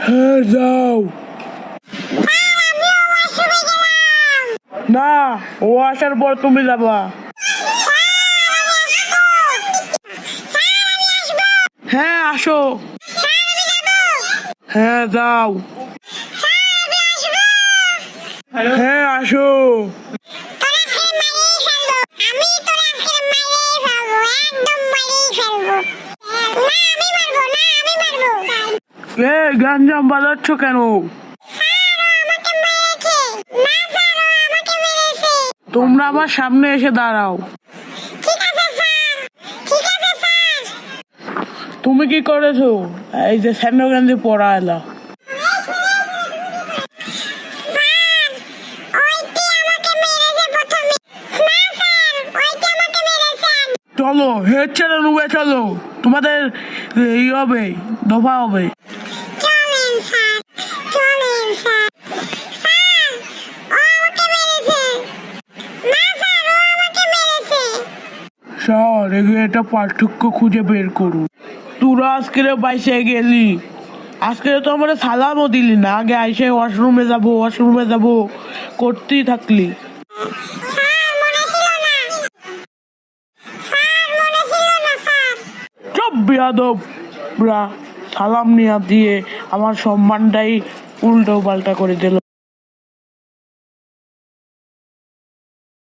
হ্যাঁ যাও। না, ও আসার পর তুমি যাবা। হ্যাঁ আসো। হ্যাঁ যাও। হ্যাঁ আসো। এ গাঞ্জাম বাজাচ্ছ কেন? তোমরা আমার সামনে এসে দাঁড়াও। তুমি কি করেছো? এই যে স্যান্ডো গেঞ্জি পরা এলা। চলো হেড ছেড়ে নেবে, চলো তোমাদের ই হবে, দফা হবে। স্যার এটা পার্থক্য খুঁজে বের করুন। তোরা আজকে বাইসে গেলি, আজকে তো আমার সালামও দিলি না। আগে আইসে ওয়াশরুমে যাবো করতেই থাকলি। সব বেয়াদবরা সালাম নিয়ে দিয়ে আমার সম্মানটাই উল্টো পাল্টা করে দিল।